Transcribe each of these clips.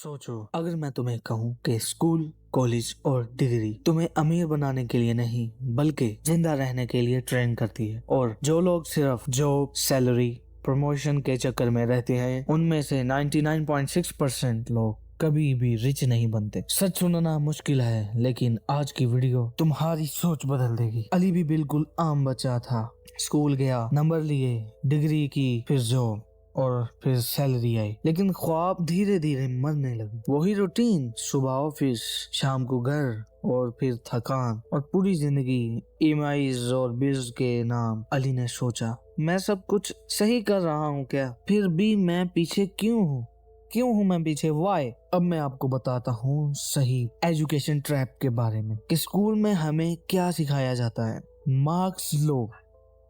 सोचो, अगर मैं तुम्हें कहूँ कि स्कूल, कॉलेज और डिग्री तुम्हें अमीर बनाने के लिए नहीं बल्कि जिंदा रहने के लिए ट्रेन करती है, और जो लोग सिर्फ जॉब, सैलरी, प्रमोशन के चक्कर में रहते हैं, उनमें से 99.6% लोग कभी भी रिच नहीं बनते। सच सुनना मुश्किल है, लेकिन आज की वीडियो तुम्हारी सोच बदल देगी। अली भी बिल्कुल आम बच्चा था। स्कूल गया, नंबर लिए, डिग्री की, फिर जॉब और फिर सैलरी आई, लेकिन ख्वाब धीरे धीरे मरने लगे। वही रूटीन, सुबह ऑफिस, शाम को घर और फिर थकान, और पूरी जिंदगी ईएमआईज और बिल्स के नाम। अली ने सोचा, मैं सब कुछ सही कर रहा हूँ क्या, फिर भी मैं पीछे क्यों हूँ मैं पीछे, वाई? अब मैं आपको बताता हूँ सही एजुकेशन ट्रैप के बारे में, कि स्कूल में हमें क्या सिखाया जाता है। मार्क्स लो।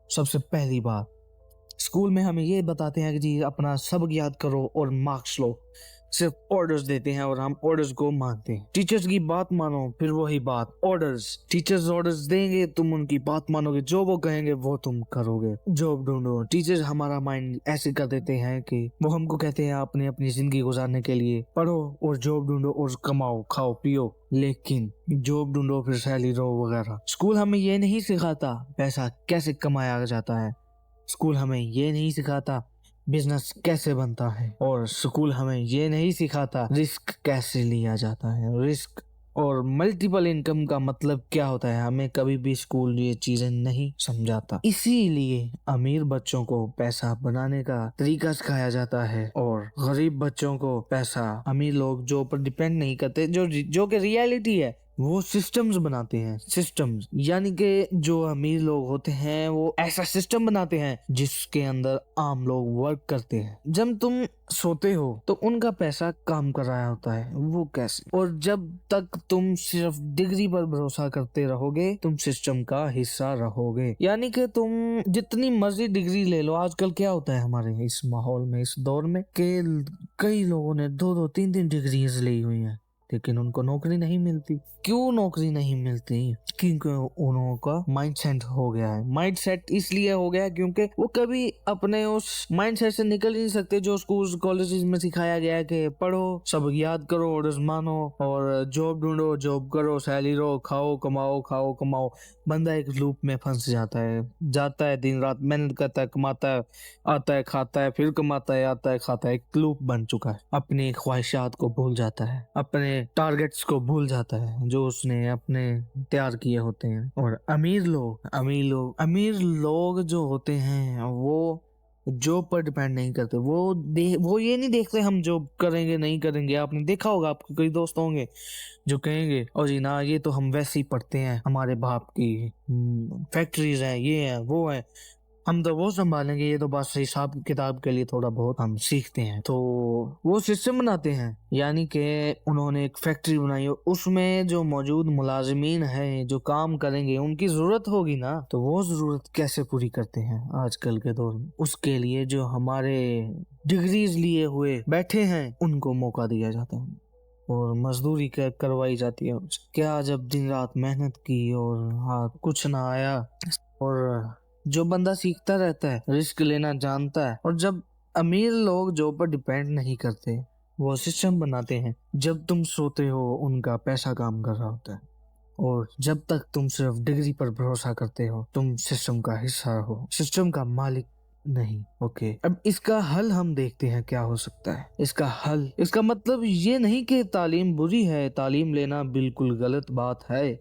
सबसे पहली बात, स्कूल में हमें ये बताते हैं कि जी अपना सबक याद करो और मार्क्स लो। सिर्फ ऑर्डर्स देते हैं और हम ऑर्डर्स को मानते हैं। टीचर्स की बात मानो, फिर वही बात, ऑर्डर्स। टीचर्स ऑर्डर्स देंगे, तुम उनकी बात मानोगे, जो वो कहेंगे वो तुम करोगे। जॉब ढूंढो। टीचर्स हमारा माइंड ऐसे कर देते हैं कि वो हमको कहते हैं आपने अपनी जिंदगी गुजारने के लिए पढ़ो और जॉब ढूंढो और कमाओ, खाओ पियो, लेकिन जॉब ढूंढो फिर सैलरी लो वगैरह। स्कूल हमें ये नहीं सिखाता पैसा कैसे कमाया जाता है। स्कूल हमें ये नहीं सिखाता बिजनेस कैसे बनता है, और स्कूल हमें ये नहीं सिखाता रिस्क कैसे लिया जाता है। रिस्क और मल्टीपल इनकम का मतलब क्या होता है, हमें कभी भी स्कूल ये चीजें नहीं समझाता। इसीलिए अमीर बच्चों को पैसा बनाने का तरीका सिखाया जाता है, और गरीब बच्चों को पैसा अमीर लोग जो पर डिपेंड नहीं करते, जो कि रियलिटी है, वो सिस्टम्स बनाते हैं। सिस्टम्स यानी कि जो अमीर लोग होते हैं वो ऐसा सिस्टम बनाते हैं जिसके अंदर आम लोग वर्क करते हैं। जब तुम सोते हो तो उनका पैसा काम कर रहा होता है, वो कैसे? और जब तक तुम सिर्फ डिग्री पर भरोसा करते रहोगे, तुम सिस्टम का हिस्सा रहोगे। यानी कि तुम जितनी मर्जी डिग्री ले लो। आजकल क्या होता है हमारे इस माहौल में, इस दौर में, कि कई लोगों ने 2-2, 3-3 डिग्रीज ली हुई हैं, लेकिन उनको नौकरी नहीं मिलती। क्यों नौकरी नहीं मिलती? क्योंकि उनका माइंडसेट हो गया है। माइंडसेट इसलिए हो गया है क्योंकि वो कभी अपने उस माइंडसेट से निकल ही नहीं सकते जो स्कूल कॉलेजेस में सिखाया गया है कि पढ़ो, सब याद करो, ऑर्डर्स मानो, और जॉब ढूंढो, जॉब करो, सैलरी लो, खाओ कमाओ, खाओ कमाओ। बंदा एक लूप में फंस जाता है, दिन रात मेहनत करता है, कमाता है, आता है, खाता है, फिर कमाता है, आता है, खाता है। एक लूप बन चुका है। अपनी ख्वाहिशात को भूल जाता है, अपने टारगेट्स को भूल जाता है जो उसने अपने तैयार किए होते हैं। और अमीर लोग जो होते हैं वो जॉब पर डिपेंड नहीं करते। वो ये नहीं देखते हम जॉब करेंगे नहीं करेंगे। आपने देखा होगा, आपके कई दोस्त होंगे जो कहेंगे, और जी ना, ये तो हम वैसे ही पढ़ते हैं, हमारे बाप की फैक्ट्रीज हैं, ये है वो है, हम तो वो संभालेंगे, ये तो बस हिसाब किताब के लिए थोड़ा बहुत हम सीखते हैं। तो वो सिस्टम बनाते हैं, यानी कि उन्होंने एक फैक्ट्री बनाई और उसमें जो मौजूद मुलाजिमीन हैं जो काम करेंगे, उनकी जरूरत होगी ना, तो वो जरूरत कैसे पूरी करते हैं आजकल के दौर में? उसके लिए जो हमारे डिग्रीज लिए हुए बैठे हैं उनको मौका दिया जाता है और मजदूरी करवाई जाती है। क्या जब दिन रात मेहनत की और हाथ कुछ ना आया, और जो बंदा सीखता रहता है, रिस्क लेना जानता है, और जब अमीर लोग जॉब पर डिपेंड नहीं करते, वो सिस्टम बनाते हैं। जब तुम सोते हो उनका पैसा काम कर रहा होता है, और जब तक तुम सिर्फ डिग्री पर भरोसा करते हो, तुम सिस्टम का हिस्सा हो, सिस्टम का मालिक नहीं। ओके, अब इसका हल हम देखते हैं क्या हो सकता है। इसका मतलब ये नहीं कि तालीम बुरी है, तालीम लेना बिल्कुल गलत बात है।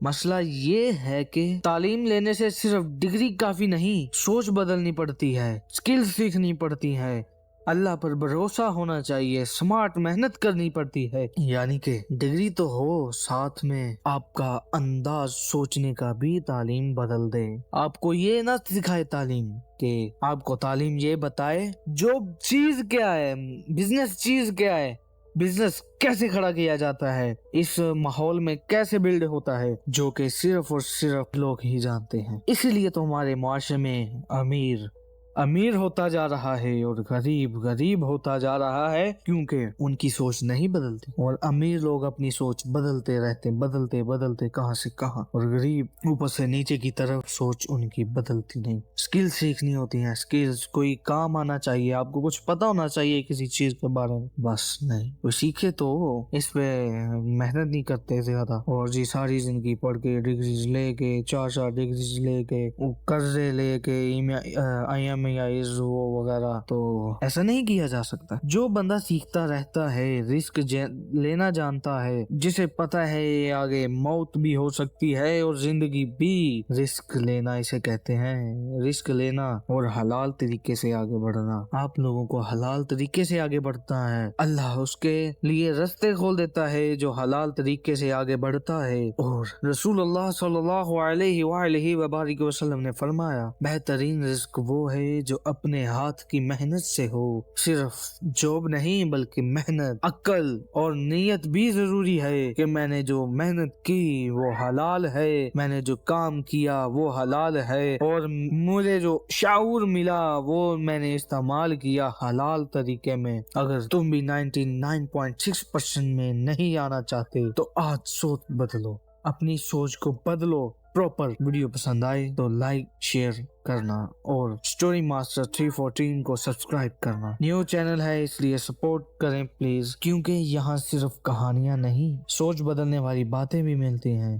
मसला ये है कि तालीम लेने से सिर्फ डिग्री काफी नहीं, सोच बदलनी पड़ती है, स्किल्स सीखनी पड़ती है, अल्लाह पर भरोसा होना चाहिए, स्मार्ट मेहनत करनी पड़ती है। यानी कि डिग्री तो हो, साथ में आपका अंदाज सोचने का भी तालीम बदल दे। आपको ये ना सिखाए तालीम कि आपको तालीम ये बताए जॉब चीज क्या है, बिजनेस चीज क्या है, बिजनेस कैसे खड़ा किया जाता है, इस माहौल में कैसे बिल्ड होता है, जो कि सिर्फ और सिर्फ लोग ही जानते हैं। इसीलिए तो हमारे मुआशरे में अमीर अमीर होता जा रहा है और गरीब गरीब होता जा रहा है क्योंकि उनकी सोच नहीं बदलती। और अमीर लोग अपनी सोच बदलते रहते, बदलते बदलते कहां से कहां, और गरीब ऊपर से नीचे की तरफ सोच उनकी बदलती नहीं। स्किल्स सीखनी होती हैं, स्किल्स, कोई काम आना चाहिए, आपको कुछ पता होना चाहिए किसी चीज के बारे में, बस नहीं कोई सीखे तो इस पे मेहनत नहीं करते ज्यादा, और जी सारी जिंदगी पढ़ के डिग्रीज लेके, 4 डिग्रीज लेके, कर्जे लेके, IMIs वो वगैरह, तो ऐसा नहीं किया जा सकता। जो बंदा सीखता रहता है, रिस्क लेना जानता है, जिसे पता है ये आगे मौत भी हो सकती है और जिंदगी भी, रिस्क लेना इसे कहते हैं। रिस्क लेना और हलाल तरीके से आगे बढ़ना। आप लोगों को हलाल तरीके से आगे बढ़ता है, अल्लाह उसके लिए रास्ते खोल देता है जो हलाल तरीके से आगे बढ़ता है। और रसूलुल्लाह सल्लल्लाहु अलैहि वसल्लम ने फरमाया, बेहतरीन रिस्क वो है जो अपने हाथ की मेहनत से हो। सिर्फ जॉब नहीं बल्कि मेहनत, अक्ल और नीयत भी जरूरी है कि मैंने जो मेहनत की वो हलाल है, मैंने जो काम किया वो हलाल है, और मुझे जो शाऊर मिला वो मैंने इस्तेमाल किया हलाल तरीके में। अगर तुम भी 99.6% में नहीं आना चाहते तो आज सोच बदलो, अपनी सोच को बदलो। प्रॉपर वीडियो पसंद आए तो लाइक शेयर करना और स्टोरी मास्टर 314 को सब्सक्राइब करना। न्यू चैनल है इसलिए सपोर्ट करें प्लीज, क्योंकि यहाँ सिर्फ कहानियाँ नहीं, सोच बदलने वाली बातें भी मिलती हैं।